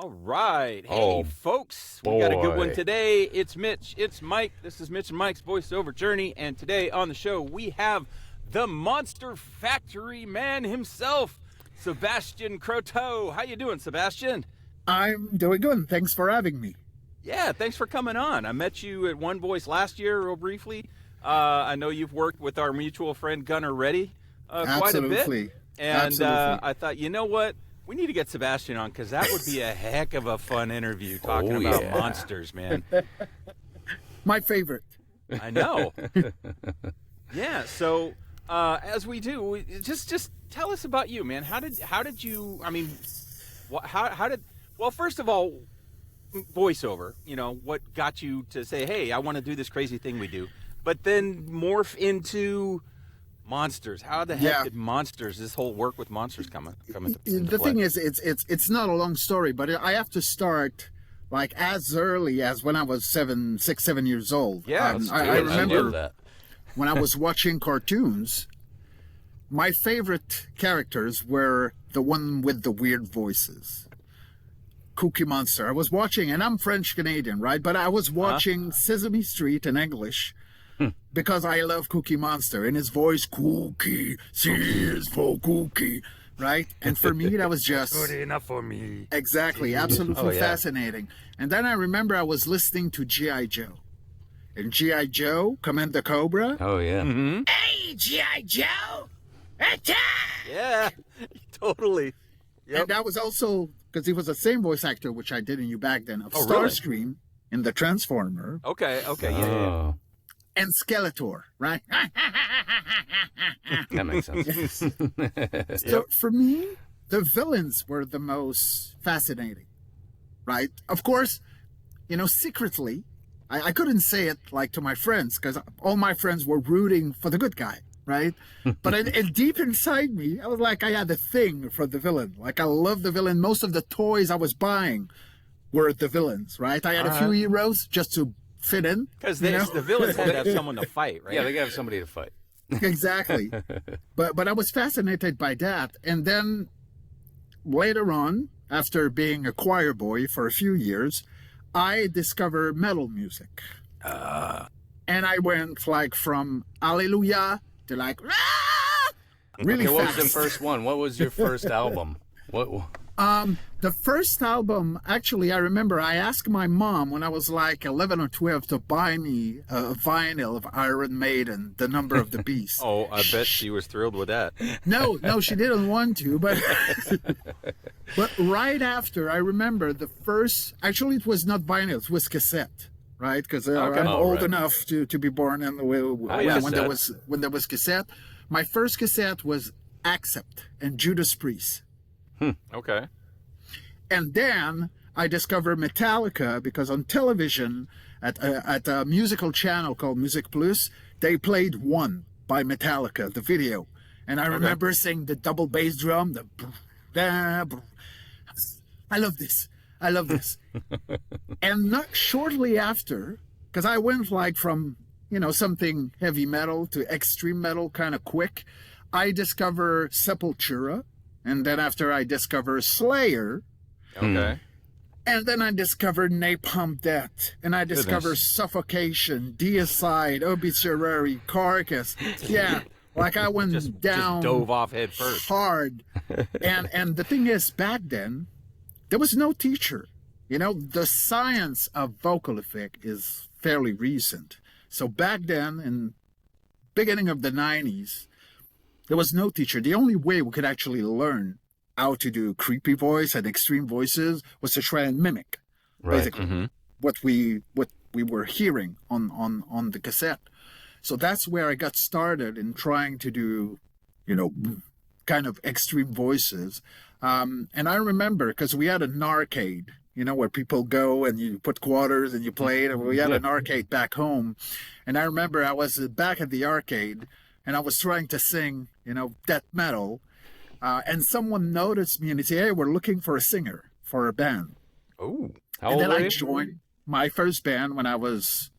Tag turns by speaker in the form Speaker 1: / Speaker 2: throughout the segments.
Speaker 1: All right. Hey,
Speaker 2: Oh,
Speaker 1: folks. We got a good one
Speaker 2: boy.
Speaker 1: today. It's Mitch. It's Mike. This is Mitch and Mike's voiceover journey. And today on the show, we have the Monster Factory man himself, Sebastien Croteau. How you doing, Sebastian?
Speaker 3: I'm doing good. Thanks for having me.
Speaker 1: Yeah, thanks for coming on. I met you at One Voice last year real briefly. I know you've worked with our mutual friend Gunnar Reddy quite a bit.
Speaker 3: Absolutely.
Speaker 1: And
Speaker 3: Absolutely.
Speaker 1: I thought, you know what? We need to get Sebastian on because that would be a heck of a fun interview talking about
Speaker 2: yeah.
Speaker 1: monsters, man.
Speaker 3: My favorite.
Speaker 1: I know. Yeah. So as we do, just tell us about you, man. How did you? I mean, how did? Well, first of all, voiceover. You know, what got you to say, "Hey, I want to do this crazy thing we do," but then morph into monsters. How the heck
Speaker 3: Yeah.
Speaker 1: did monsters? This whole work with monsters come into
Speaker 3: The
Speaker 1: play?
Speaker 3: thing is, it's not a long story, but I have to start like as early as when I was 7 years old.
Speaker 1: Yeah,
Speaker 3: Um,
Speaker 1: let's
Speaker 3: I,
Speaker 1: do
Speaker 3: I
Speaker 1: it. I
Speaker 3: remember
Speaker 2: love that.
Speaker 3: when I was watching cartoons, my favorite characters were the one with the weird voices. Cookie Monster. I was watching, and I'm French Canadian, right? But I was watching Sesame Street in English because I love Cookie Monster and his voice, Cookie, C is for Cookie, right? And for me, that was just
Speaker 1: Good enough for me.
Speaker 3: exactly, absolutely
Speaker 2: Oh, yeah.
Speaker 3: fascinating. And then I remember I was listening to G.I. Joe. And G.I. Joe, Command the Cobra.
Speaker 2: Oh, yeah.
Speaker 3: Hey, G.I. Joe! Attack!
Speaker 1: Yeah, totally. Yep.
Speaker 3: And that was also because he was the same voice actor, which I did in you back then, of
Speaker 1: Oh, really?
Speaker 3: Starscream in The Transformer
Speaker 1: Okay. Yeah.
Speaker 2: Oh,
Speaker 3: and Skeletor, right?
Speaker 2: that makes sense.
Speaker 3: So for me, the villains were the most fascinating, right? Of course, you know, secretly, I couldn't say it like to my friends because all my friends were rooting for the good guy, right? But deep inside me, I was like, I had a thing for the villain. Like, I love the villain. Most of the toys I was buying were the villains, right? I had a few heroes just to fit in.
Speaker 1: Because
Speaker 3: you know?
Speaker 1: the villains had to have someone to fight, right?
Speaker 2: Yeah, they gotta have somebody to fight.
Speaker 3: Exactly. But I was fascinated by that. And then later on, after being a choir boy for a few years, I discovered metal music. And I went like from Hallelujah to like really
Speaker 2: Okay, what was
Speaker 3: fast.
Speaker 2: the first one? What was your first album? What?
Speaker 3: The first album, actually, I remember I asked my mom when I was like 11 or 12 to buy me a vinyl of Iron Maiden, The Number of the Beast.
Speaker 1: Oh, I bet she was thrilled with that.
Speaker 3: No, she didn't want to, but but right after, I remember the first, actually it was not vinyl, it was cassette, right? Because I'm
Speaker 2: Oh,
Speaker 3: old
Speaker 2: right.
Speaker 3: enough to be born in the
Speaker 1: yeah,
Speaker 3: when there was cassette. My first cassette was Accept and Judas Priest.
Speaker 1: Okay.
Speaker 3: And then I discovered Metallica because on television at a musical channel called Music Plus, they played One by Metallica, the video. And I remember seeing the double bass drum, the I love this. And not shortly after, because I went like from, you know, something heavy metal to extreme metal kind of quick, I discovered Sepultura. And then after I discovered Slayer,
Speaker 1: Okay.
Speaker 3: and then I discovered Napalm Death, and I discovered Suffocation, Deicide, Obituary, Carcass. Yeah, like I went down
Speaker 1: Just dove off head first.
Speaker 3: hard. And the thing is, back then, there was no teacher. You know, the science of vocal effect is fairly recent. So back then, in beginning of the 90s, there was no teacher. The only way we could actually learn how to do creepy voice and extreme voices was to try and mimic,
Speaker 2: Right.
Speaker 3: basically, what we were hearing on the cassette. So that's where I got started in trying to do, you know, kind of extreme voices. And I remember because we had an arcade, you know, where people go and you put quarters and you play it. And we had an arcade back home. And I remember I was back at the arcade and I was trying to sing, you know, death metal. And someone noticed me and they said, hey, we're looking for a singer for a band.
Speaker 1: Oh.
Speaker 2: How
Speaker 3: And
Speaker 2: old
Speaker 3: then
Speaker 2: were
Speaker 3: I
Speaker 2: you?
Speaker 3: joined my first band when I was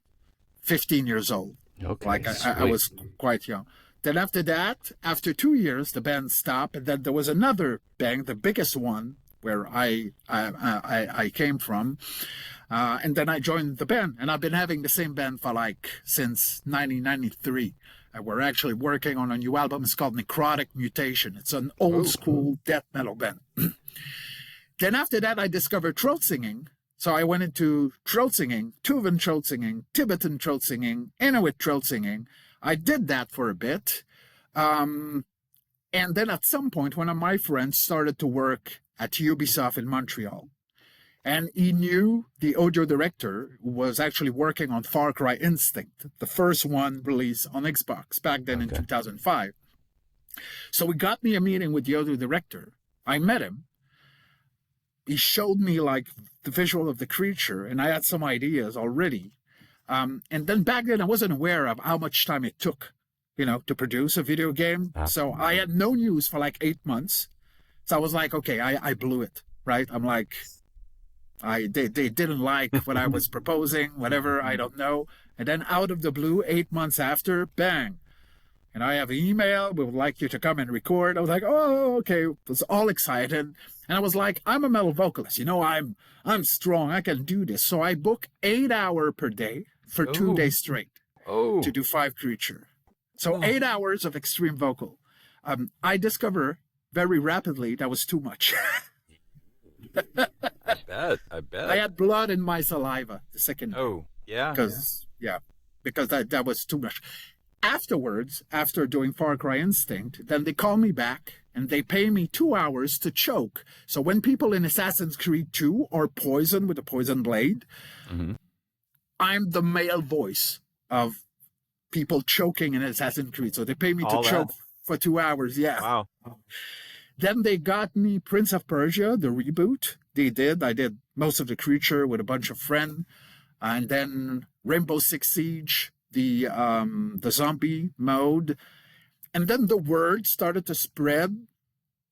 Speaker 3: 15 years old.
Speaker 2: Okay,
Speaker 3: Like I
Speaker 2: sweet.
Speaker 3: was quite young. Then after that, after 2 years, the band stopped. And then there was another band, the biggest one, where I came from. And then I joined the band, and I've been having the same band for since 1993. We're actually working on a new album. It's called Necrotic Mutation. It's an old school death metal band. Then after that, I discovered throat singing. So I went into throat singing, Tuvan throat singing, Tibetan throat singing, Inuit throat singing. I did that for a bit. And then at some point, one of my friends started to work at Ubisoft in Montreal. And he knew the audio director who was actually working on Far Cry Instinct, the first one released on Xbox back then in 2005. So he got me a meeting with the audio director. I met him. He showed me the visual of the creature, and I had some ideas already. And then back then I wasn't aware of how much time it took, to produce a video game. So I had no news for 8 months. So I was like, okay, I blew it, right? I'm like, they didn't like what I was proposing, whatever, I don't know. And then out of the blue, 8 months after, bang. And I have an email, we would like you to come and record. I was like, oh, okay. I was all excited. And I was like, I'm a metal vocalist. I'm strong. I can do this. So I book 8 hours per day for 2 days straight to do 5 creature. So 8 hours of extreme vocal. I discover very rapidly that was too much.
Speaker 1: I bet.
Speaker 3: I had blood in my saliva the second day.
Speaker 1: Oh, yeah.
Speaker 3: Because that was too much. Afterwards, after doing Far Cry Instinct, then they call me back and they pay me 2 hours to choke. So when people in Assassin's Creed 2 are poisoned with a poison blade, I'm the male voice of people choking in Assassin's Creed. So they pay me to choke for 2 hours. Yeah.
Speaker 1: Wow.
Speaker 3: Then they got me Prince of Persia, the reboot. I did most of the creature with a bunch of friends. And then Rainbow Six Siege, the zombie mode. And then the word started to spread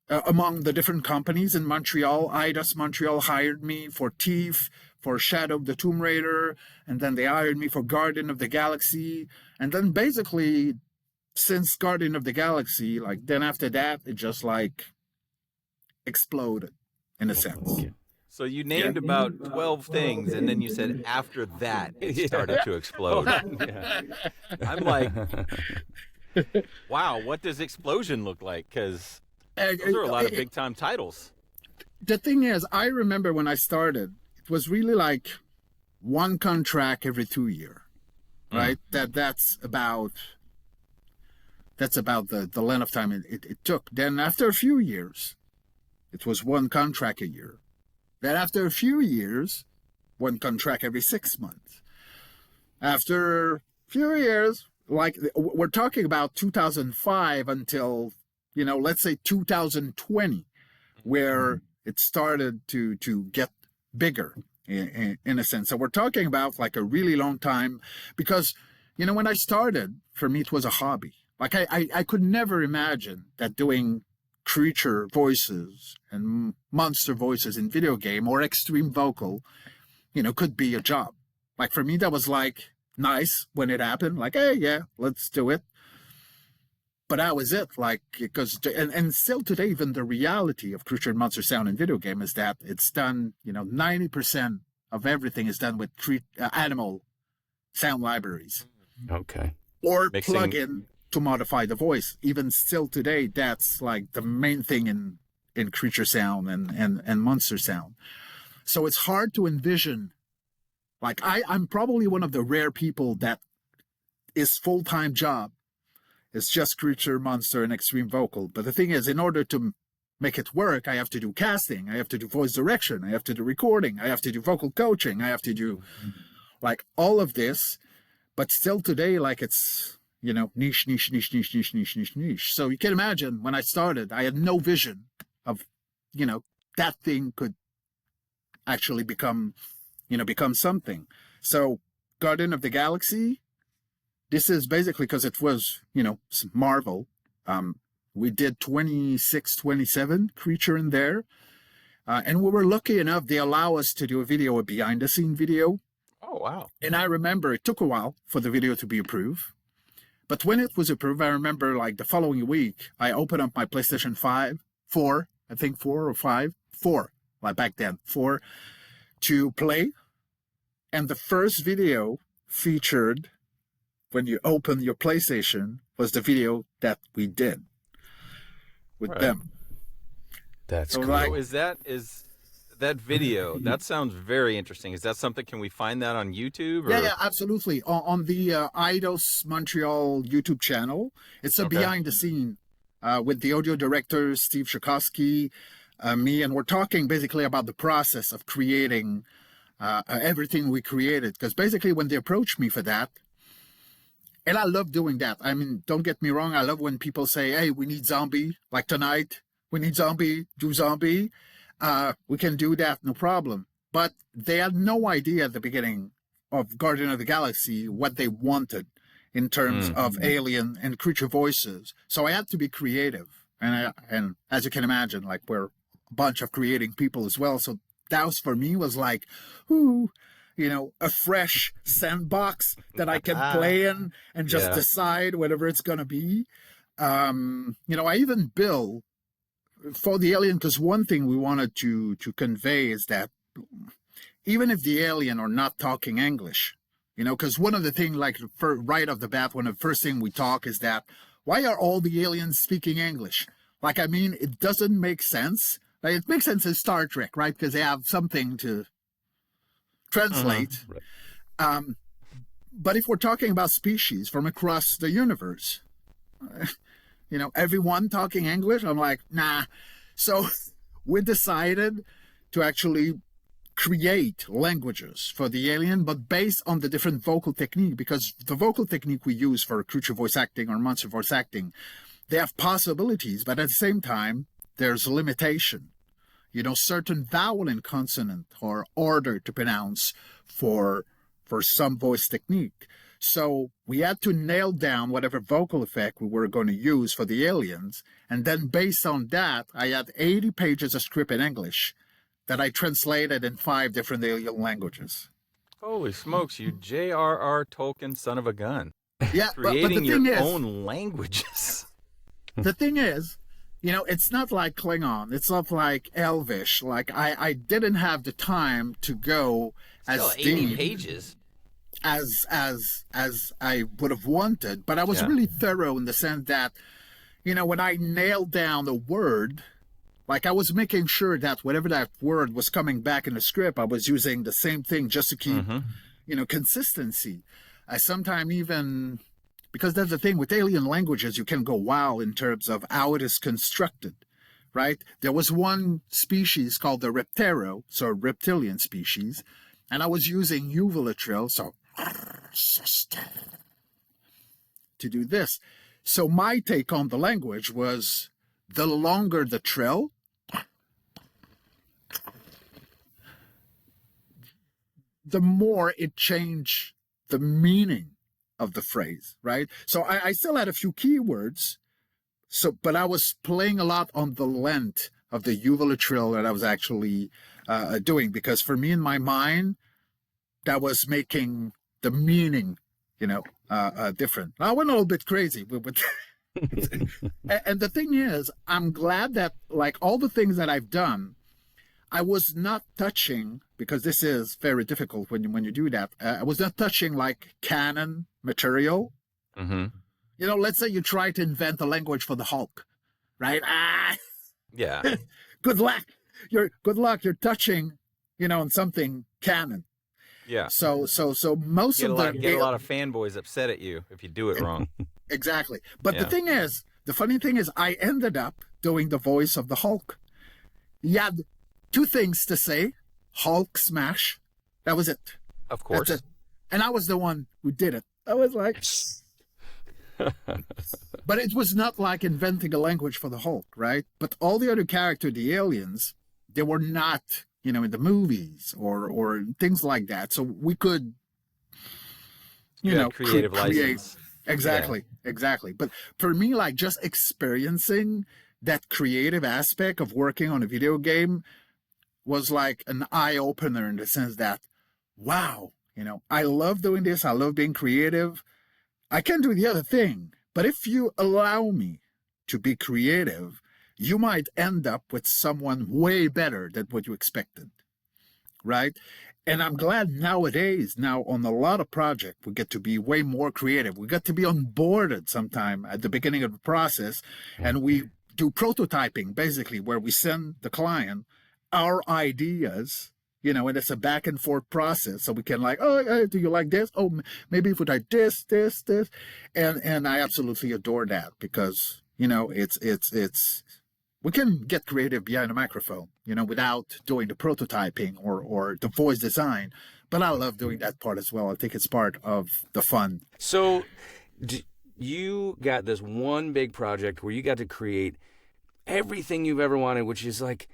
Speaker 3: among the different companies in Montreal. Eidos Montreal hired me for Thief, for Shadow of the Tomb Raider. And then they hired me for Guardian of the Galaxy. And then basically, since Guardian of the Galaxy, then after that, it just exploded in a sense.
Speaker 1: So you named about 12 things, and then you said after that it started to explode. I'm like, wow, what does explosion look like? Because those are a lot of big-time titles.
Speaker 3: The thing is, I remember when I started, it was really one contract every 2 years, right? That's about the length of time it took. Then after a few years, it was one contract a year. Then after a few years, one contract every 6 months. After a few years, we're talking about 2005 until, let's say 2020, where it started to get bigger in a sense. So we're talking about a really long time because, when I started, for me, it was a hobby. I could never imagine that doing creature voices and monster voices in video game or extreme vocal, could be a job. For me, that was nice when it happened. Hey, yeah, let's do it. But that was it. Because, and still today, even the reality of creature and monster sound in video game is that it's done, 90% of everything is done with animal sound libraries.
Speaker 2: Okay.
Speaker 3: Or plug-in to modify the voice. Even still today, that's the main thing in creature sound and monster sound. So it's hard to envision. I'm probably one of the rare people that his full-time job is just creature, monster, and extreme vocal. But the thing is, in order to make it work, I have to do casting, I have to do voice direction, I have to do recording, I have to do vocal coaching, I have to do all of this. But still today, it's niche. So you can imagine when I started, I had no vision of, that thing could actually become something. So Guardian of the Galaxy, this is basically because it was, Marvel. We did 26, 27 creature in there. And we were lucky enough, they allow us to do a behind the scene video.
Speaker 1: Oh, wow.
Speaker 3: And I remember it took a while for the video to be approved. But when it was approved, I remember the following week, I opened up my PlayStation 4, like back then, 4, to play. And the first video featured when you open your PlayStation was the video that we did with them.
Speaker 2: That's
Speaker 3: So
Speaker 2: cool.
Speaker 3: like-
Speaker 1: So is that video? That sounds very interesting. Is that something? Can we find that on YouTube? Or?
Speaker 3: Yeah, absolutely. On the IDOS Montreal YouTube channel, it's a
Speaker 1: Okay.
Speaker 3: behind the scene with the audio director Steve Shakowski, me, and we're talking basically about the process of creating everything we created. Because basically, when they approached me for that, and I love doing that. I mean, don't get me wrong. I love when people say, "Hey, we need zombie." Like tonight, we need zombie. Do zombie. We can do that, no problem. But they had no idea at the beginning of Guardian of the Galaxy what they wanted in terms of alien and creature voices. So I had to be creative. And as you can imagine, like we're a bunch of creating people as well. So that was, for me, was like, ooh, a fresh sandbox that I can play in and just decide whatever it's going to be. I even built for the alien, because one thing we wanted to convey is that even if the alien are not talking English, because one of the things, like right off the bat, one of the first thing we talk is that, why are all the aliens speaking English? Like, I mean, it doesn't make sense. Like, it makes sense in Star Trek, right? Because they have something to translate.
Speaker 2: Right.
Speaker 3: But if we're talking about species from across the universe, everyone talking English, I'm like, nah. So we decided to actually create languages for the alien, but based on the different vocal technique, because the vocal technique we use for creature voice acting or monster voice acting, they have possibilities, but at the same time, there's a limitation. Certain vowel and consonant or order to pronounce for some voice technique. So we had to nail down whatever vocal effect we were going to use for the aliens. And then based on that, I had 80 pages of script in English that I translated in 5 different alien languages.
Speaker 1: Holy smokes, you J.R.R. Tolkien son of a gun.
Speaker 3: Yeah,
Speaker 1: Creating
Speaker 3: but
Speaker 1: your
Speaker 3: the thing is,
Speaker 1: own languages.
Speaker 3: the thing is, it's not like Klingon. It's not like Elvish. Like I didn't have the time to go
Speaker 1: Still
Speaker 3: as
Speaker 1: 80
Speaker 3: deep
Speaker 1: pages.
Speaker 3: as I would have wanted. But I was really thorough in the sense that, when I nailed down the word, like I was making sure that whatever that word was coming back in the script, I was using the same thing just to keep, consistency. I sometimes even, because that's the thing with alien languages, you can go wild in terms of how it is constructed, right? There was one species called the Reptero, so a reptilian species, and I was using uvulatril, so to do this. So my take on the language was, the longer the trill, the more it changed the meaning of the phrase, right? So I still had a few keywords, but I was playing a lot on the length of the uvulatril that I was actually doing, because for me in my mind, that was making the meaning, different. I went a little bit crazy with and the thing is, I'm glad that, like, all the things that I've done, I was not touching, because this is very difficult when you do that. I was not touching like canon material.
Speaker 2: Mm-hmm.
Speaker 3: Let's say you try to invent a language for the Hulk, right?
Speaker 1: Yeah.
Speaker 3: Good luck. You're touching, on something canon.
Speaker 1: Yeah.
Speaker 3: So most
Speaker 1: Get
Speaker 3: of
Speaker 1: a lot of fanboys upset at you if you do it wrong.
Speaker 3: Exactly. But
Speaker 1: Yeah.
Speaker 3: the funny thing is, I ended up doing the voice of the Hulk. He had 2 things to say: Hulk smash. That was it.
Speaker 1: Of course.
Speaker 3: That's it. And I was the one who did it. I was like, but it was not like inventing a language for the Hulk, right? But all the other characters, the aliens, they were not, in the movies or things like that. So we could,
Speaker 1: creative
Speaker 3: create.
Speaker 1: license.
Speaker 3: Exactly. But for me, like, just experiencing that creative aspect of working on a video game was like an eye-opener, in the sense that, wow, I love doing this. I love being creative. I can do the other thing. But if you allow me to be creative, you might end up with someone way better than what you expected, right? And I'm glad nowadays, now on a lot of projects, we get to be way more creative. We get to be onboarded sometime at the beginning of the process, and we do prototyping, basically, where we send the client our ideas, and it's a back and forth process. So we can do you like this? Oh, maybe if we like this. And I absolutely adore that because, it's we can get creative behind a microphone, without doing the prototyping or the voice design. But I love doing that part as well. I think it's part of the fun.
Speaker 2: So you got this one big project where you got to create everything you've ever wanted, which is like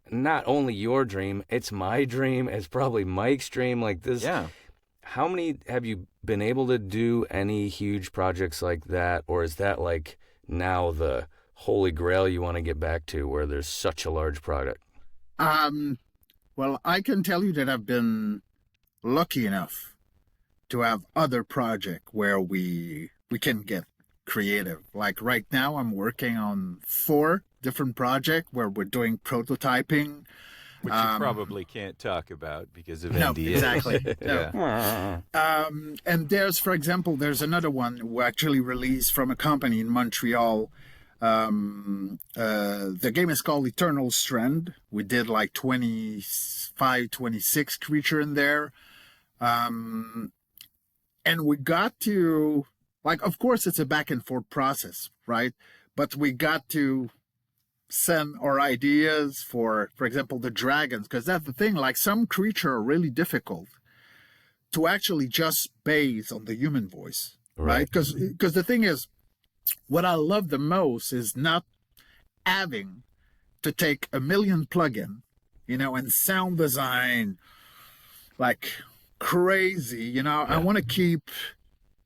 Speaker 2: not only your dream, it's my dream, it's probably Mike's dream, like this.
Speaker 1: Yeah.
Speaker 2: How many have you been able to do any huge projects like that? Or is that like now the holy grail you want to get back to where there's such a large product?
Speaker 3: Well, I can tell you that I've been lucky enough to have other projects where we can get creative. Like right now, I'm working on 4 different projects where we're doing prototyping.
Speaker 1: Which you probably can't talk about because of
Speaker 3: No,
Speaker 1: NDA.
Speaker 3: exactly.
Speaker 1: Yeah.
Speaker 3: And for example, there's another one we actually released from a company in Montreal. The game is called Eternal Strand. We did like 25, 26 creature in there. And we got to, of course, it's a back and forth process, right? But we got to send our ideas for example, the dragons, because that's the thing, some creature are really difficult to actually just base on the human voice, right? Because the thing is, what I love the most is not having to take a million plugin, and sound design like crazy, I want to keep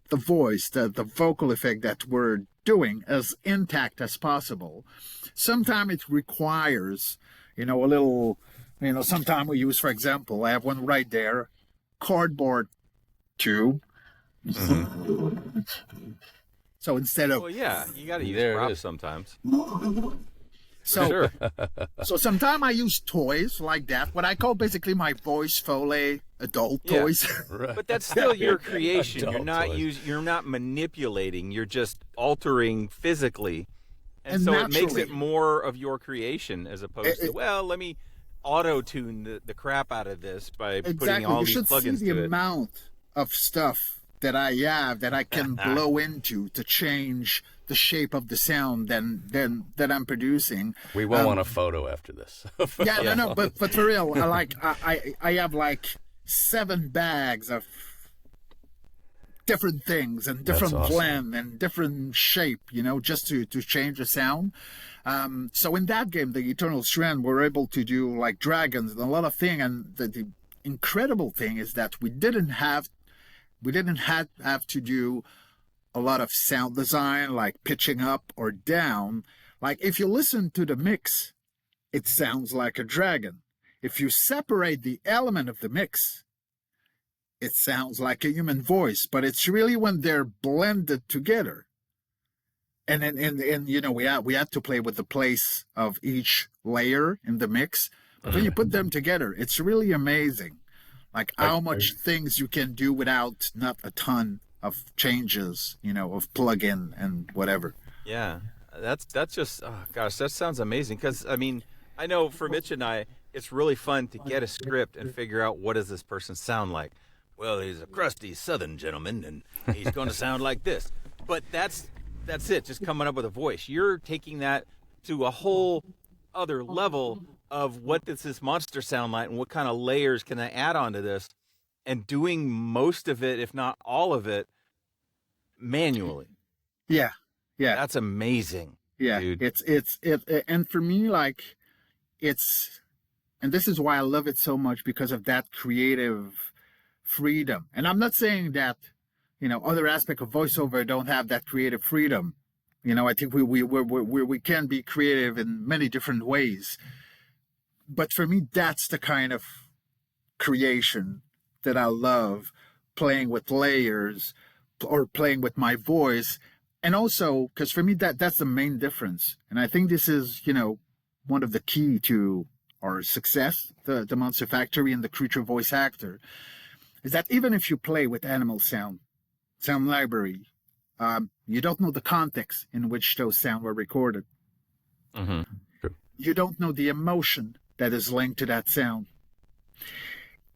Speaker 3: the voice, the vocal effect that we're doing as intact as possible. Sometimes it requires, a little, sometimes we use, for example, I have one right there, cardboard tube. Mm-hmm. So instead of...
Speaker 1: Well, yeah, you got to use props sometimes.
Speaker 3: So,
Speaker 1: sure.
Speaker 3: So sometimes I use toys like that, what I call basically my voice foley adult toys.
Speaker 1: Right. But that's still your creation.
Speaker 2: Adult
Speaker 1: You're not manipulating. You're just altering physically, and so
Speaker 3: naturally,
Speaker 1: it makes it more of your creation as opposed to let me auto tune the crap out of this by putting all these plugins
Speaker 3: you should see the
Speaker 1: to it.
Speaker 3: amount of stuff that I have that I can blow into to change the shape of the sound that I'm producing.
Speaker 2: We will want a photo after this.
Speaker 3: No, but for real, I have 7 bags of different things and different blend and different shape, just to change the sound. So in that game, the Eternal Strand, we're able to do dragons and a lot of things. And the incredible thing is that we didn't have to do a lot of sound design, like pitching up or down. If you listen to the mix, it sounds like a dragon. If you separate the element of the mix, it sounds like a human voice, but it's really when they're blended together. And we had to play with the place of each layer in the mix. But when you put them together, it's really amazing. How much things you can do without not a ton of changes, of plug-in and whatever.
Speaker 1: Yeah, that's just, oh gosh, that sounds amazing. Because, I know for Mitch and I, it's really fun to get a script and figure out what does this person sound like. Well, he's a crusty Southern gentleman, and he's going to sound like this. But that's it, just coming up with a voice. You're taking that to a whole other level of what does this monster sound like and what kind of layers can I add onto this, and doing most of it, if not all of it, manually.
Speaker 3: Yeah.
Speaker 1: That's amazing.
Speaker 3: Yeah,
Speaker 1: dude.
Speaker 3: It's and for me, and this is why I love it so much, because of that creative freedom. And I'm not saying that, other aspects of voiceover don't have that creative freedom. I think we can be creative in many different ways. But for me, that's the kind of creation that I love, playing with layers or playing with my voice And also, because for me, that's the main difference. And I think this is, one of the key to our success, the Monster Factory and the Creature voice actor, is that even if you play with animal sound library, you don't know the context in which those sounds were recorded.
Speaker 2: Mm-hmm. True.
Speaker 3: You don't know the emotion that is linked to that sound.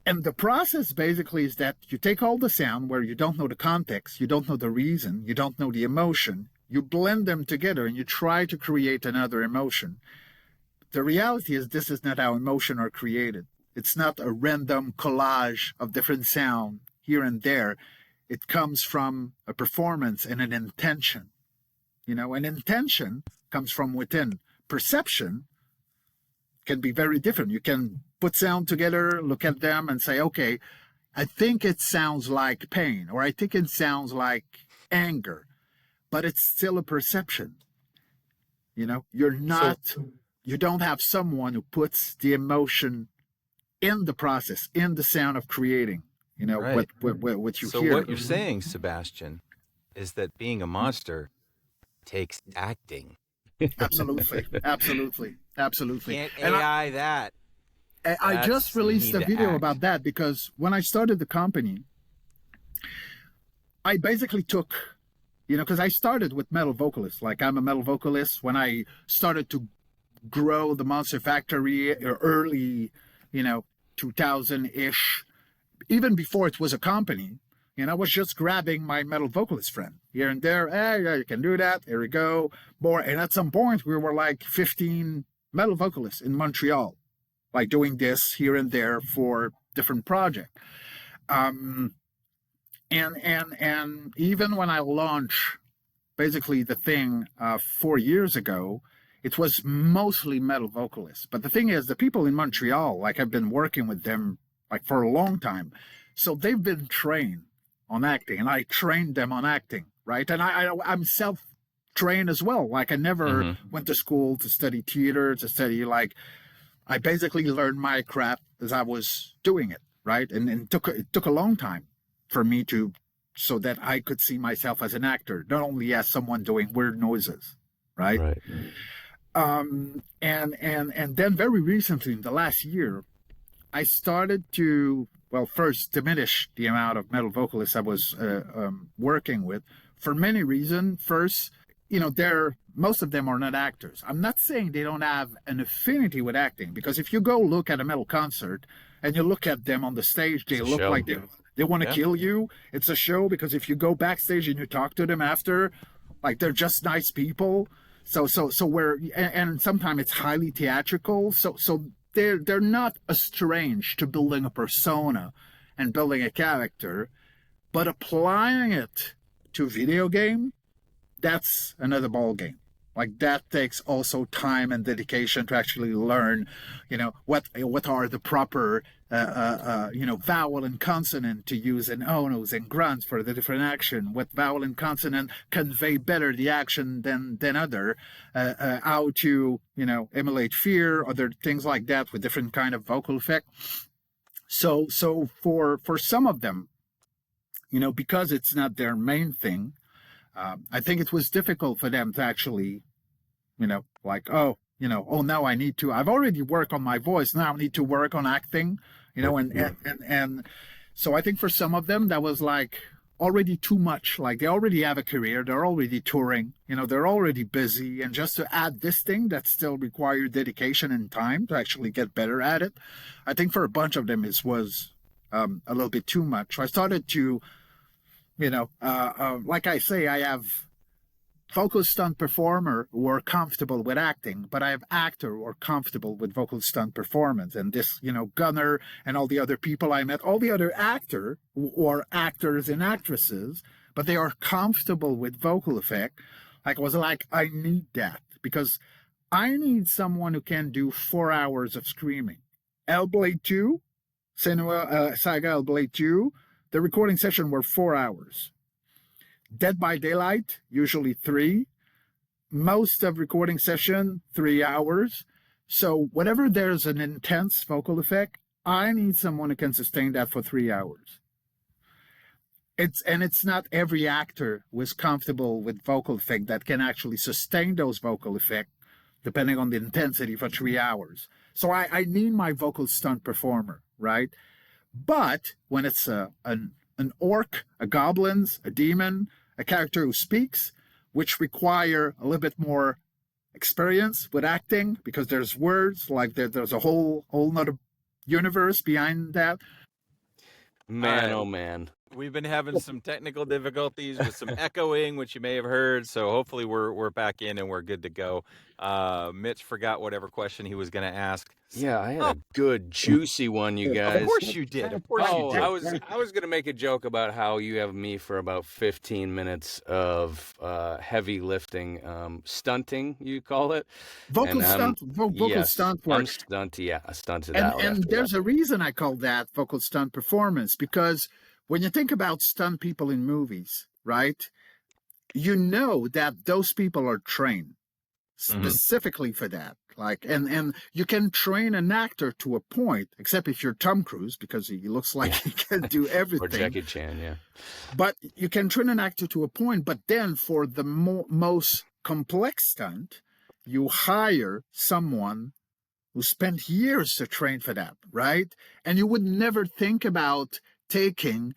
Speaker 3: And the process basically is that you take all the sound where you don't know the context, you don't know the reason, you don't know the emotion, you blend them together and you try to create another emotion. The reality is this is not how emotion are created. It's not a random collage of different sound here and there. It comes from a performance and an intention. An intention comes from within. Perception can be very different. You can put sound together, look at them and say, okay, I think it sounds like pain, or I think it sounds like anger, but it's still a perception. You're not, you don't have someone who puts the emotion in the process, in the sound of creating,
Speaker 4: Right.
Speaker 3: what you
Speaker 4: So
Speaker 3: hear.
Speaker 4: what you're saying, Sebastien, is that being a monster takes acting.
Speaker 3: Absolutely.
Speaker 4: Can't
Speaker 3: And
Speaker 4: AI that.
Speaker 3: I just released
Speaker 4: you
Speaker 3: a
Speaker 4: need to
Speaker 3: video
Speaker 4: act.
Speaker 3: about that because when I started the company, I basically took, because I started with metal vocalists. Like I'm a metal vocalist. When I started to grow the Monster Factory early, 2000-ish, even before it was a company, I was just grabbing my metal vocalist friend here and there. Hey, yeah, you can do that. Here we go. More. And at some point, we were like 15 metal vocalists in Montreal, like doing this here and there for different projects. And even when I launched basically the thing 4 years ago, it was mostly metal vocalists. But the thing is, the people in Montreal, like I've been working with them like for a long time. So they've been trained on acting and I trained them on acting, right? And I'm self-trained as well. Like I never went to school to study theater, I basically learned my craft as I was doing it, right? And it took a long time for me so that I could see myself as an actor, not only as someone doing weird noises, right?
Speaker 2: Right.
Speaker 3: And then very recently, in the last year, I started to, first diminish the amount of metal vocalists I was working with for many reasons. First, most of them are not actors. I'm not saying they don't have an affinity with acting, because if you go look at a metal concert and you look at them on the stage, they look
Speaker 2: show.
Speaker 3: like they want to kill you. It's a show, because if you go backstage and you talk to them after, like they're just nice people. So and sometimes it's highly theatrical. So they're not estranged to building a persona and building a character, but applying it to video game, that's another ball game. Like that takes also time and dedication to actually learn, what are the proper, vowel and consonant to use in onos and grunts for the different action. What vowel and consonant convey better the action than other. How to, emulate fear, other things like that with different kind of vocal effect. So for some of them, because it's not their main thing, I think it was difficult for them to actually, now I need to, I've already worked on my voice. Now I need to work on acting, and so I think for some of them that was like already too much. Like they already have a career. They're already touring, they're already busy. And just to add this thing that still required dedication and time to actually get better at it. I think for a bunch of them, it was a little bit too much. So I started to, like I say, I have vocal stunt performer who are comfortable with acting, but I have actor who are comfortable with vocal stunt performance. And this, Gunnar and all the other people I met, all the other actor or actors and actresses, but they are comfortable with vocal effect. Like I was like, I need that because I need someone who can do 4 hours of screaming. Hellblade 2, Saga Hellblade 2, the recording session were 4 hours. Dead by Daylight, usually 3. Most of recording session, 3 hours. So whenever there's an intense vocal effect, I need someone who can sustain that for 3 hours. It's not every actor who is comfortable with vocal effect that can actually sustain those vocal effects depending on the intensity for 3 hours. So I need my vocal stunt performer, right? But when it's an orc, a goblins, a demon, a character who speaks, which require a little bit more experience with acting because there's words, like there's a whole nother universe behind that.
Speaker 2: Man, oh man.
Speaker 1: We've been having some technical difficulties with some echoing, which you may have heard. So hopefully we're back in and we're good to go. Mitch forgot whatever question he was going to ask.
Speaker 2: Yeah, I had a good juicy one, you guys.
Speaker 1: Of course you did. Of course you did.
Speaker 2: I was gonna make a joke about how you have me for about 15 minutes of heavy lifting, stunting, you call it.
Speaker 3: Vocal
Speaker 2: And,
Speaker 3: stunt work.
Speaker 2: I'm stunted
Speaker 3: And,
Speaker 2: out.
Speaker 3: and there's a reason I call that vocal stunt performance, because when you think about stunt people in movies, right, you know that those people are trained specifically for that. Like, and you can train an actor to a point, except if you're Tom Cruise, because he looks like he can do everything.
Speaker 2: Or Jackie Chan, yeah.
Speaker 3: But you can train an actor to a point, but then for the most complex stunt, you hire someone who spent years to train for that, right? And you would never think about taking,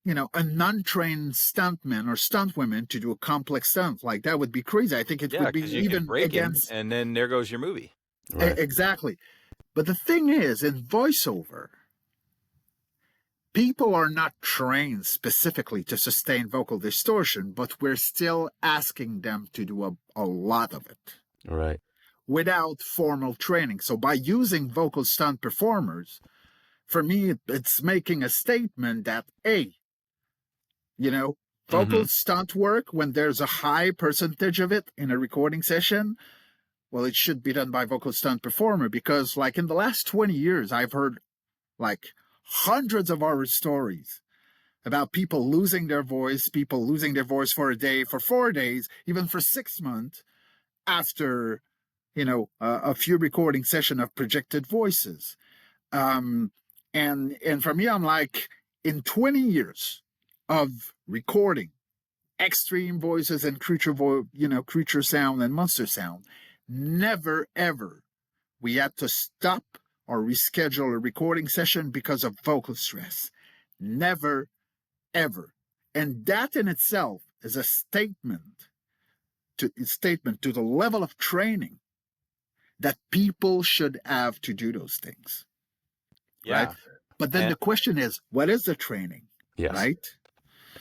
Speaker 3: a non-trained stuntman or stuntwoman to do a complex stunt. Like, that would be crazy. I think it would be even against...
Speaker 1: And then there goes your movie.
Speaker 2: Right.
Speaker 3: Exactly. But the thing is, in voiceover, people are not trained specifically to sustain vocal distortion, but we're still asking them to do a lot of it.
Speaker 2: Right.
Speaker 3: Without formal training. So by using vocal stunt performers, for me, it's making a statement that, hey, vocal stunt work, when there's a high percentage of it in a recording session, well, it should be done by vocal stunt performer, because like in the last 20 years, I've heard like hundreds of horror stories about people losing their voice for a day, for 4 days, even for 6 months after, a few recording session of projected voices. And for me, I'm like, in 20 years of recording extreme voices and creature sound and monster sound, never ever we had to stop or reschedule a recording session because of vocal stress. Never ever. And that in itself is a statement to the level of training that people should have to do those things.
Speaker 1: Yeah.
Speaker 3: Right? But then the question is, what is the training?
Speaker 2: Yes.
Speaker 3: Right?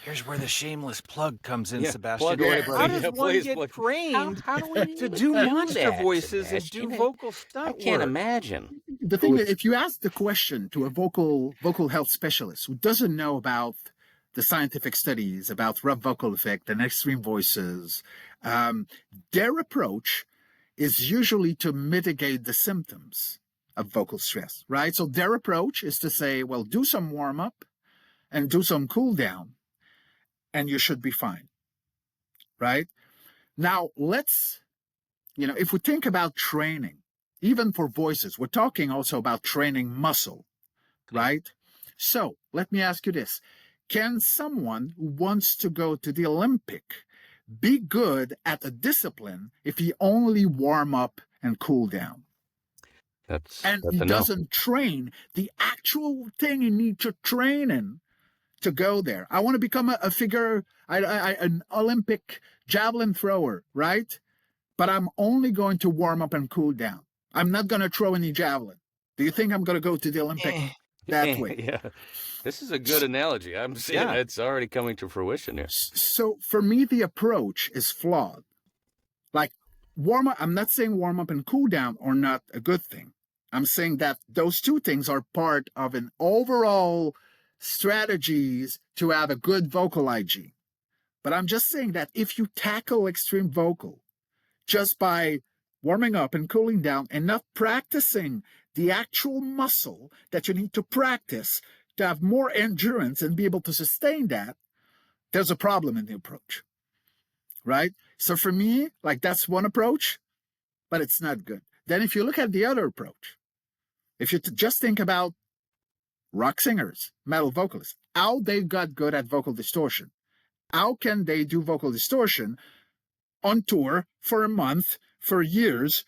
Speaker 1: Here's where the shameless plug comes in,
Speaker 2: Yeah,
Speaker 1: Sebastian.
Speaker 2: plug away,
Speaker 1: How
Speaker 2: buddy.
Speaker 1: does
Speaker 2: Yeah,
Speaker 1: one
Speaker 2: please
Speaker 1: get
Speaker 2: plug.
Speaker 1: trained
Speaker 2: How do we
Speaker 1: to do monster voices and do
Speaker 2: Sebastian?
Speaker 1: vocal stunt
Speaker 2: I can't
Speaker 1: work?
Speaker 2: imagine.
Speaker 3: The thing is, if you ask the question to a vocal health specialist who doesn't know about the scientific studies about rough vocal effect and extreme voices, their approach is usually to mitigate the symptoms of vocal stress, right? So their approach is to say, well, do some warm up and do some cool down, and you should be fine, right? Now, let's, if we think about training, even for voices, we're talking also about training muscle, right? So let me ask you this. Can someone who wants to go to the Olympic be good at a discipline if he only warm up and cool down?
Speaker 2: That's
Speaker 3: He
Speaker 2: a no.
Speaker 3: doesn't train the actual thing he needs to train in to go there. I want to become an Olympic javelin thrower, right? But I'm only going to warm up and cool down. I'm not going to throw any javelin. Do you think I'm going to go to the Olympic that way?
Speaker 2: Yeah. This is a good analogy. I'm seeing it's already coming to fruition here.
Speaker 3: So for me, the approach is flawed. Like, warm up, I'm not saying warm up and cool down are not a good thing. I'm saying that those two things are part of an overall strategies to have a good vocal hygiene. But I'm just saying that if you tackle extreme vocal just by warming up and cooling down and not practicing the actual muscle that you need to practice to have more endurance and be able to sustain that, there's a problem in the approach, right? So for me, like, that's one approach, but it's not good. Then if you look at the other approach, if you just think about rock singers, metal vocalists, how they got good at vocal distortion. How can they do vocal distortion on tour for a month, for years,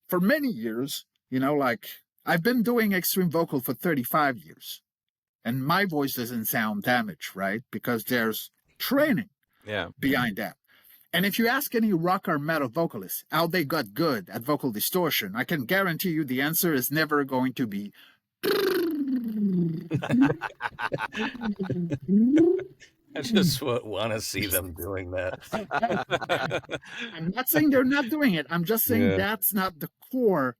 Speaker 3: for many years? You know, like I've been doing extreme vocal for 35 years and my voice doesn't sound damaged, right? Because there's training behind that. And if you ask any rock or metal vocalist how they got good at vocal distortion, I can guarantee you the answer is never going to be.
Speaker 2: I just want to see them doing that.
Speaker 3: I'm not saying they're not doing it. I'm just saying that's not the core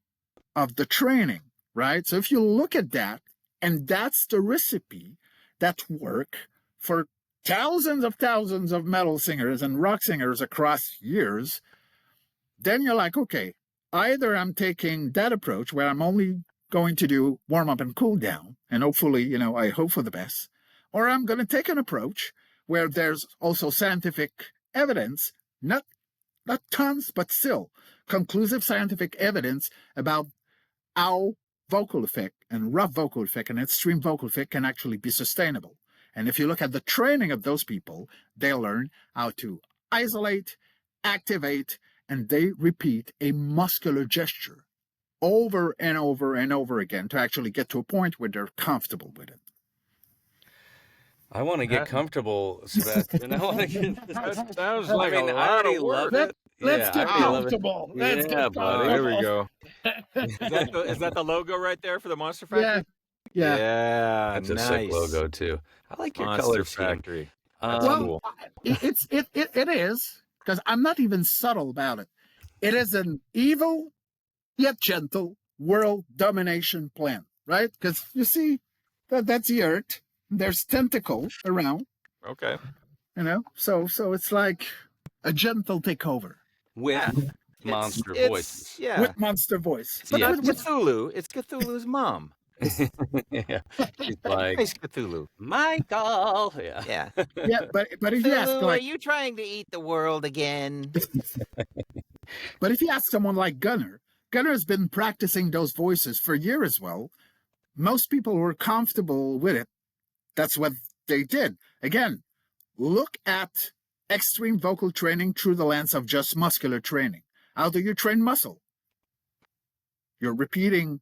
Speaker 3: of the training, right? So if you look at that, and that's the recipe that work for thousands of metal singers and rock singers across years, then you're like, okay, either I'm taking that approach where I'm only going to do warm up and cool down, and hopefully, you know, I hope for the best, or I'm going to take an approach where there's also scientific evidence, not tons, but still conclusive scientific evidence about how vocal effect and rough vocal effect and extreme vocal effect can actually be sustainable. And if you look at the training of those people, they learn how to isolate, activate, and they repeat a muscular gesture over and over and over again to actually get to a point where they're comfortable with it.
Speaker 2: I want to get comfortable, Sebastian. I want to get.
Speaker 1: That sounds like
Speaker 2: I mean,
Speaker 1: a
Speaker 2: I
Speaker 1: lot
Speaker 2: already
Speaker 1: of
Speaker 2: love
Speaker 1: work.
Speaker 2: it.
Speaker 3: Let's get
Speaker 2: I love it.
Speaker 3: comfortable. Let's
Speaker 2: Yeah,
Speaker 3: get
Speaker 2: buddy.
Speaker 1: There we
Speaker 3: comfortable.
Speaker 1: go. Is that the logo right there for the Monster Factory?
Speaker 3: Yeah.
Speaker 2: That's a sick logo too. I like your
Speaker 1: Monster
Speaker 2: color scheme.
Speaker 1: Factory. That's
Speaker 3: Well,
Speaker 1: cool.
Speaker 3: it is, because I'm not even subtle about it. It is an evil yet gentle world domination plan, right? Because you see, that's the earth. There's tentacles around,
Speaker 1: Okay.
Speaker 3: you know. So it's like a gentle takeover
Speaker 2: With monster
Speaker 1: It's-
Speaker 2: voices.
Speaker 1: Yeah.
Speaker 3: with monster voice.
Speaker 1: It's
Speaker 3: But
Speaker 1: not
Speaker 3: with-
Speaker 1: Cthulhu. It's Cthulhu's mom.
Speaker 2: Yeah. He's like,
Speaker 1: Nice Cthulhu.
Speaker 2: Michael. Yeah.
Speaker 1: Yeah.
Speaker 3: yeah, but if you ask
Speaker 5: Cthulhu, are
Speaker 3: like,
Speaker 5: you trying to eat the world again?
Speaker 3: but if you ask someone like Gunnar has been practicing those voices for years as well. Most people who are comfortable with it, that's what they did. Again, look at extreme vocal training through the lens of just muscular training. How do you train muscle? You're repeating,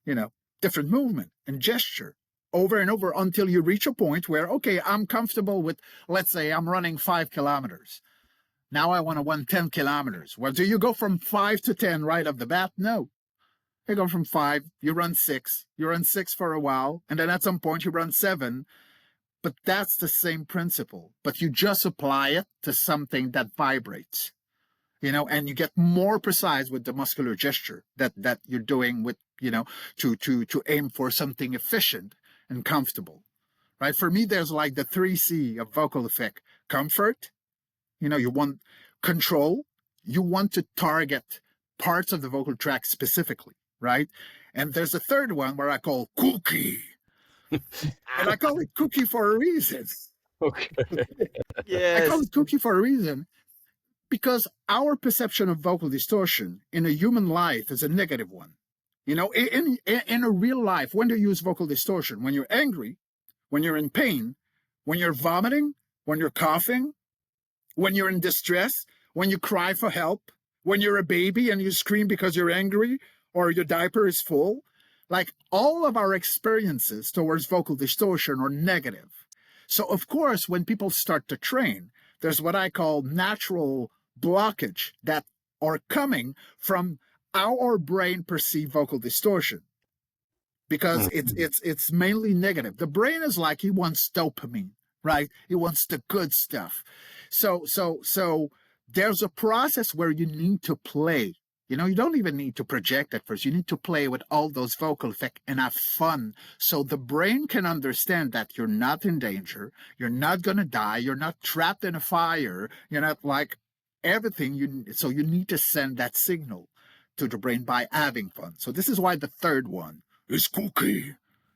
Speaker 3: you know, different movement and gesture over and over until you reach a point where, okay, I'm comfortable with, let's say I'm running 5 kilometers. Now I want to run 10 kilometers. Well, do you go from 5 to 10 right off the bat? No. You go from 5, you run 6, you run 6 for a while, and then at some point you run 7. But that's the same principle. But you just apply it to something that vibrates, you know, and you get more precise with the muscular gesture that you're doing with, you know, to aim for something efficient and comfortable, right? For me, there's like the 3C of vocal effect: comfort, you know, you want control, you want to target parts of the vocal track specifically, right? And there's a third one where I call cookie. And I call it cookie for a reason.
Speaker 2: Okay.
Speaker 3: I call it cookie for a reason because our perception of vocal distortion in a human life is a negative one. You know, in a real life, when do you use vocal distortion? When you're angry, when you're in pain, when you're vomiting, when you're coughing, when you're in distress, when you cry for help, when you're a baby and you scream because you're angry or your diaper is full. Like, all of our experiences towards vocal distortion are negative. So, of course, when people start to train, there's what I call natural blockage that are coming from how our brain perceive vocal distortion. Because it's mainly negative. The brain is like, he wants dopamine, right? He wants the good stuff. So there's a process where you need to play. You know, you don't even need to project at first. You need to play with all those vocal effects and have fun. So the brain can understand that you're not in danger. You're not going to die. You're not trapped in a fire. You're not like everything. So you need to send that signal to the brain by having fun. So this is why the third one is cookie,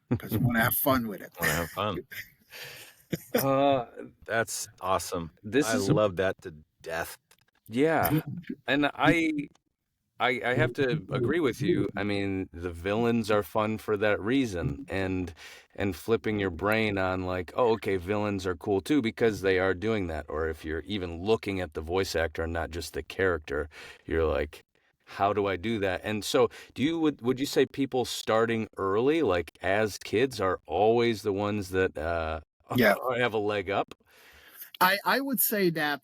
Speaker 3: because you want to have fun with it.
Speaker 1: I want to have fun. That's awesome.
Speaker 2: This
Speaker 1: I
Speaker 2: is
Speaker 1: love that to death.
Speaker 2: yeah, and I I have to agree with you. I mean, the villains are fun for that reason, and flipping your brain on like, oh, okay, villains are cool too because they are doing that. Or if you're even looking at the voice actor and not just the character, you're like, how do I do that? And so, would you say people starting early, like as kids, are always the ones that
Speaker 3: Yeah.
Speaker 2: have a leg up?
Speaker 3: I would say that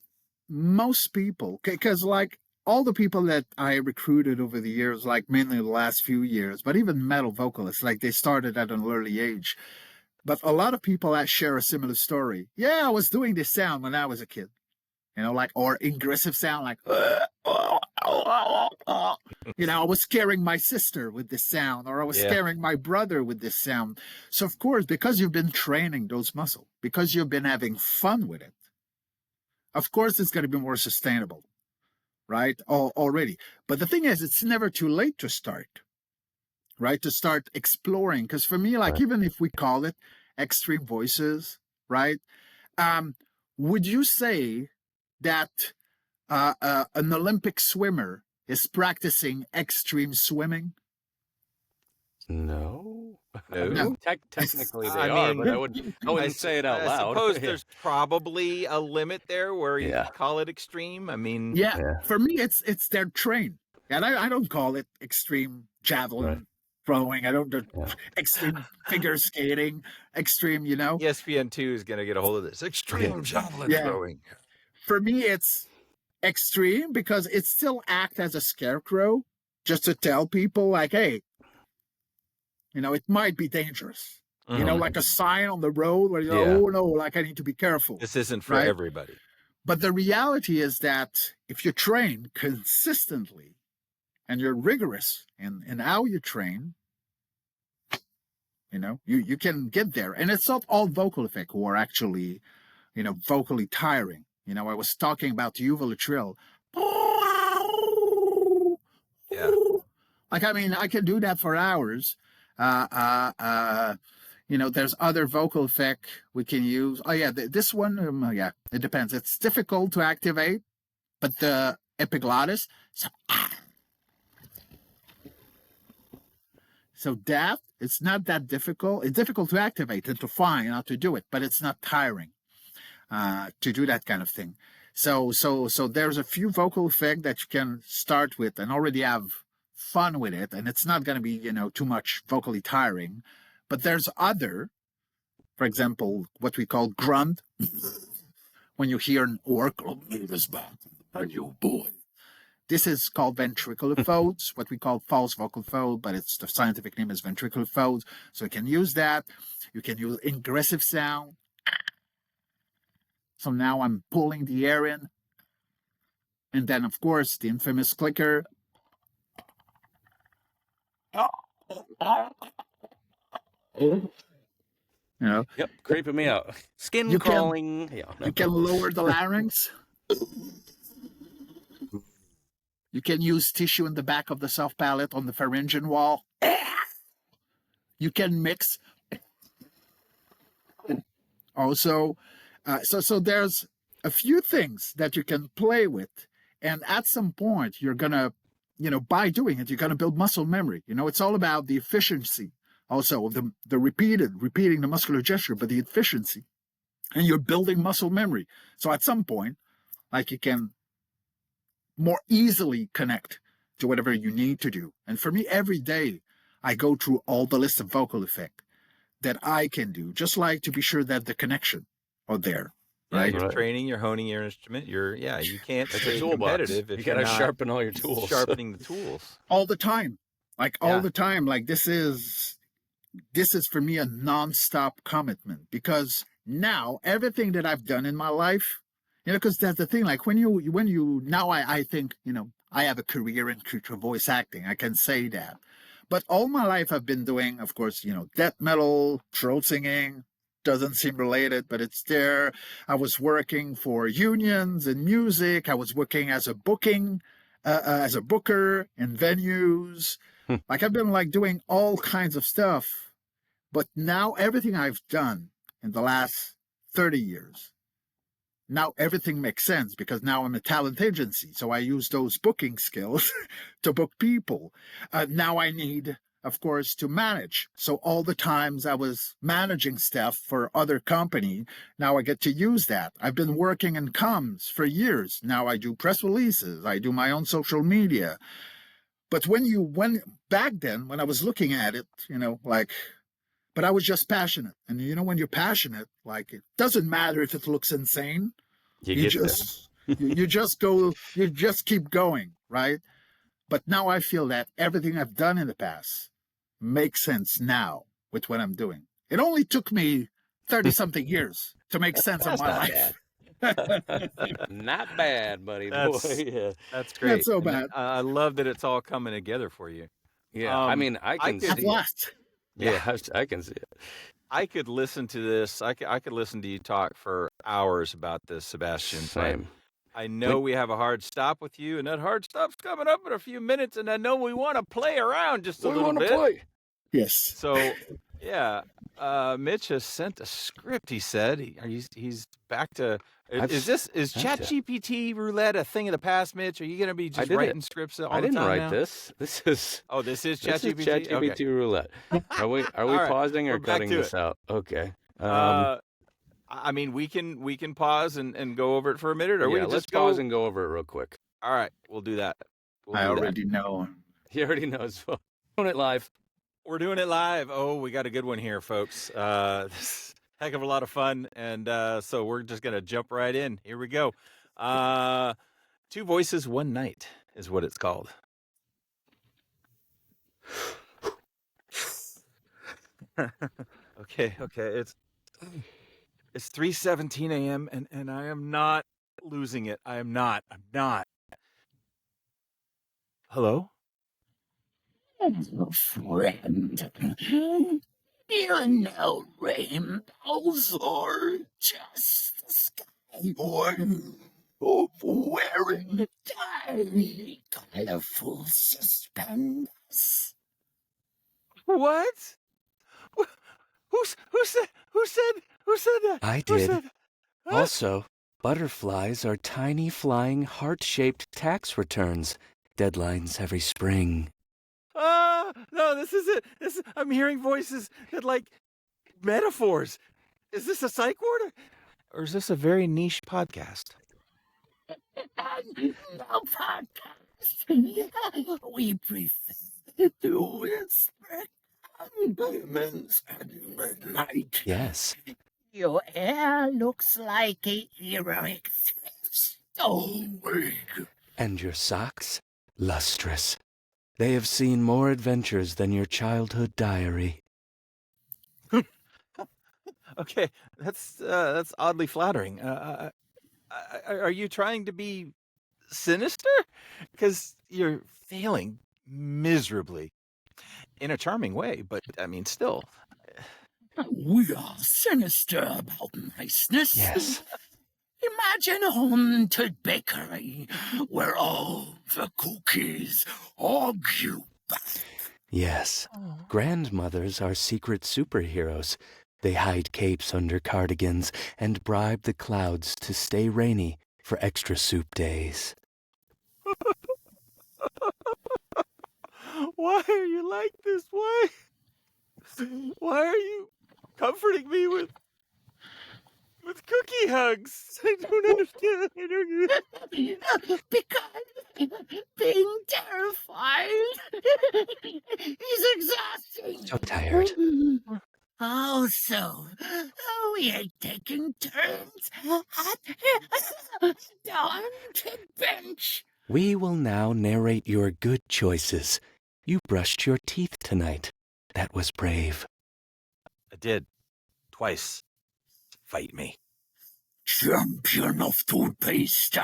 Speaker 3: most people, because like all the people that I recruited over the years, like mainly the last few years, but even metal vocalists, like they started at an early age. But a lot of people that share a similar story. Yeah, I was doing this sound when I was a kid, like, or aggressive sound, like, I was scaring my sister with this sound, or I was scaring my brother with this sound. So, of course, because you've been training those muscles, because you've been having fun with it, of course, it's going to be more sustainable, right? Already. But the thing is, it's never too late to start, right? To start exploring. Because for me, like, even if we call it extreme voices, right? Would you say that an Olympic swimmer is practicing extreme swimming?
Speaker 2: No.
Speaker 3: No.
Speaker 2: Technically they
Speaker 1: I
Speaker 2: are,
Speaker 1: mean,
Speaker 2: but I wouldn't say it out loud.
Speaker 1: I suppose there's probably a limit there where you
Speaker 2: Yeah.
Speaker 1: call it extreme. I mean,
Speaker 3: Yeah. For me, it's their train. And I don't call it extreme javelin throwing. I don't do extreme figure skating, extreme,
Speaker 1: ESPN2 is going to get a hold of this. Extreme javelin throwing.
Speaker 3: For me, it's extreme because it still acts as a scarecrow just to tell people like, hey, it might be dangerous. Like a sign on the road where oh no, like I need to be careful.
Speaker 1: This isn't for everybody.
Speaker 3: But the reality is that if you train consistently and you're rigorous in how you train, you can get there. And it's not all vocal effects who are actually, vocally tiring. I was talking about the uvula trill.
Speaker 1: Yeah.
Speaker 3: Like, I mean, I can do that for hours. There's other vocal effect we can use. Oh yeah, this one, it depends. It's difficult to activate, but the epiglottis. So that, it's not that difficult. It's difficult to activate and to find how to do it, but it's not tiring to do that kind of thing. So there's a few vocal effects that you can start with and already have fun with it, and it's not going to be too much vocally tiring. But there's other, for example, what we call grunt. When you hear an orc, "Meet us back, a new boy." This is called ventricular folds, what we call false vocal fold, but the scientific name is ventricular folds. So you can use that. You can use aggressive sound. So now I'm pulling the air in. And then, of course, the infamous clicker.
Speaker 2: Yep, creeping me out. Skin
Speaker 3: You
Speaker 2: crawling.
Speaker 3: You can lower the larynx. You can use tissue in the back of the soft palate on the pharyngeal wall. You can mix. Also, so there's a few things that you can play with. And at some point, you're going to, by doing it, you're going to build muscle memory. It's all about the efficiency. Also, the repeating the muscular gesture, but the efficiency. And you're building muscle memory. So at some point, like, you can more easily connect to whatever you need to do. And for me, every day, I go through all the list of vocal effects that I can do, just like to be sure that the connection are there. Right?
Speaker 1: You're training, you're honing your instrument. You can't stay competitive if
Speaker 2: you gotta sharpen all your tools.
Speaker 1: Sharpening the tools.
Speaker 3: All the time. All the time. Like, this is for me a non-stop commitment, because now everything that I've done in my life, because that's the thing, like when you now I think, I have a career in voice acting. I can say that. But all my life I've been doing, of course, death metal, throat singing, doesn't seem related, but it's there. I was working for unions in music. I was working as a booker in venues. Like, I've been doing all kinds of stuff. But now everything I've done in the last 30 years now everything makes sense because now I'm a talent agency. So I use those booking skills to book people. Now I need, of course, to manage. So all the times I was managing stuff for other company, now I get to use that. I've been working in comms for years. Now I do press releases. I do my own social media. But when back then, when I was looking at it, but I was just passionate. And when you're passionate, like, it doesn't matter if it looks insane. You just keep going, right? But now I feel that everything I've done in the past makes sense now with what I'm doing. It only took me 30-something years to make sense of my life.
Speaker 2: Not bad, buddy.
Speaker 1: That's-
Speaker 2: Boy, yeah.
Speaker 1: That's great.
Speaker 3: Not so
Speaker 1: And
Speaker 3: bad.
Speaker 1: I love that it's all coming together for you.
Speaker 2: Yeah, I mean, I can
Speaker 1: could-
Speaker 3: At
Speaker 2: see it.
Speaker 3: last.
Speaker 2: Yeah, I can see it.
Speaker 1: I could listen to this. I could listen to you talk for hours about this, Sebastian. but
Speaker 2: Same.
Speaker 1: I know we have a hard stop with you, and that hard stop's coming up in a few minutes, and I know we want to play around just a
Speaker 2: We
Speaker 1: little
Speaker 2: want to
Speaker 1: bit.
Speaker 2: play.
Speaker 3: Yes.
Speaker 1: So, yeah, Mitch has sent a script. He said he's back to. Is
Speaker 2: sent it.
Speaker 1: ChatGPT roulette a thing of the past, Mitch? Are you going to be just
Speaker 2: did
Speaker 1: writing
Speaker 2: it.
Speaker 1: scripts all
Speaker 2: I
Speaker 1: the
Speaker 2: didn't
Speaker 1: time
Speaker 2: write
Speaker 1: now?
Speaker 2: this. This is
Speaker 1: Oh, this is
Speaker 2: this is
Speaker 1: ChatGPT.
Speaker 2: ChatGPT
Speaker 1: Okay.
Speaker 2: roulette. Are we
Speaker 1: All right,
Speaker 2: pausing or
Speaker 1: we're back
Speaker 2: cutting
Speaker 1: to
Speaker 2: this
Speaker 1: it.
Speaker 2: out? Okay.
Speaker 1: I mean, we can pause and go over it for a minute, or we
Speaker 2: yeah,
Speaker 1: can
Speaker 2: let's
Speaker 1: just go.
Speaker 2: pause and go over it real quick.
Speaker 1: All right, we'll do that.
Speaker 3: I already know.
Speaker 2: He already knows. Doing it live.
Speaker 1: We're doing it live. Oh, we got a good one here, folks. This is a heck of a lot of fun, and so we're just gonna jump right in. Here we go. Two Voices, One Night is what it's called. Okay. It's 3:17 a.m. and I am not losing it. I'm not. Hello?
Speaker 6: Friend, you know rainbows are just the sky wearing tiny colorful suspenders.
Speaker 1: What? Who said that?
Speaker 7: I
Speaker 1: Who
Speaker 7: did.
Speaker 1: said that? Huh?
Speaker 7: Also, butterflies are tiny flying heart-shaped tax returns. Deadlines every spring.
Speaker 1: No, this is it. I'm hearing voices that like metaphors. Is this a psych ward? Or is this a very niche podcast?
Speaker 6: No podcast. We prefer to whisper compliments at midnight.
Speaker 7: Yes,
Speaker 6: Your hair looks like a heroic stone.
Speaker 7: and your socks, lustrous. They have seen more adventures than your childhood diary.
Speaker 1: Okay, that's oddly flattering. Are you trying to be sinister? Because you're failing miserably in a charming way, but I mean, still.
Speaker 6: We are sinister about niceness.
Speaker 7: Yes,
Speaker 6: Imagine a haunted bakery where all the cookies argue back.
Speaker 7: yes. Grandmothers are secret superheroes. They hide capes under cardigans and bribe the clouds to stay rainy for extra soup days.
Speaker 1: Why are you like this? Why are you comforting me with cookie hugs? I don't understand.
Speaker 6: Because being terrified is exhausting.
Speaker 7: So tired.
Speaker 6: Oh, so we are taking turns at the haunted bench.
Speaker 7: We will now narrate your good choices. You brushed your teeth tonight. That was brave.
Speaker 1: I did. Twice. Fight me.
Speaker 6: Champion of toothpaste.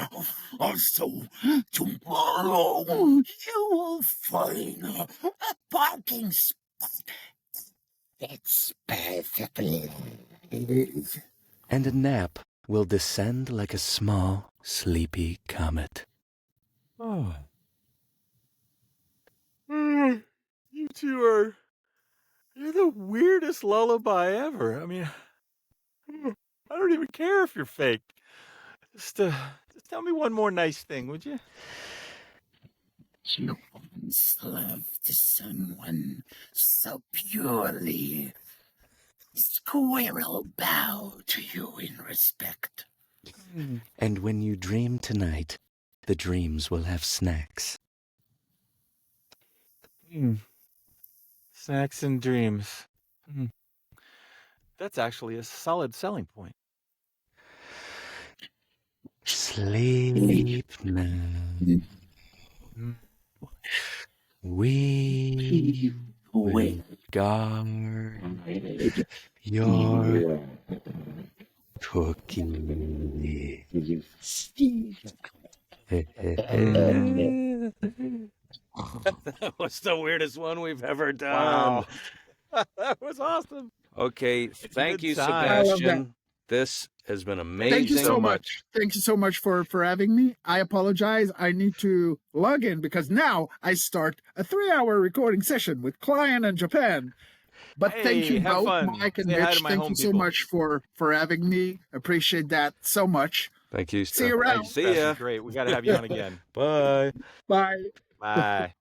Speaker 6: Also, tomorrow you will find a parking spot that's perfectly.
Speaker 7: And a nap will descend like a small, sleepy comet.
Speaker 1: Oh. You two you're the weirdest lullaby ever. I mean, I don't even care if you're fake.
Speaker 4: Just tell me one more nice thing, would you?
Speaker 6: You once loved someone so purely. Squirrel bow to you in respect.
Speaker 7: And when you dream tonight, the dreams will have snacks.
Speaker 4: Snacks and dreams. That's actually a solid selling point.
Speaker 7: Sleep now. We will guard your cookie.
Speaker 2: That was the weirdest one we've ever done.
Speaker 4: Wow. That was awesome.
Speaker 2: Okay, thank you,
Speaker 4: time.
Speaker 3: I love
Speaker 2: Sebastian. This has been amazing.
Speaker 3: Thank you so much. Thank you so much for having me. I apologize. I need to log in because now I start a 3-hour recording session with client in Japan. But thank you
Speaker 4: have
Speaker 3: both,
Speaker 4: fun.
Speaker 3: Mike and
Speaker 4: Say hi
Speaker 3: Mitch.
Speaker 4: to my
Speaker 3: Thank
Speaker 4: home
Speaker 3: you so
Speaker 4: people.
Speaker 3: much for having me. Appreciate that so much.
Speaker 2: Thank you.
Speaker 3: See you around.
Speaker 2: See
Speaker 4: That's
Speaker 2: ya.
Speaker 4: great. We got to have you on again.
Speaker 2: Bye.
Speaker 3: Bye.
Speaker 4: Bye.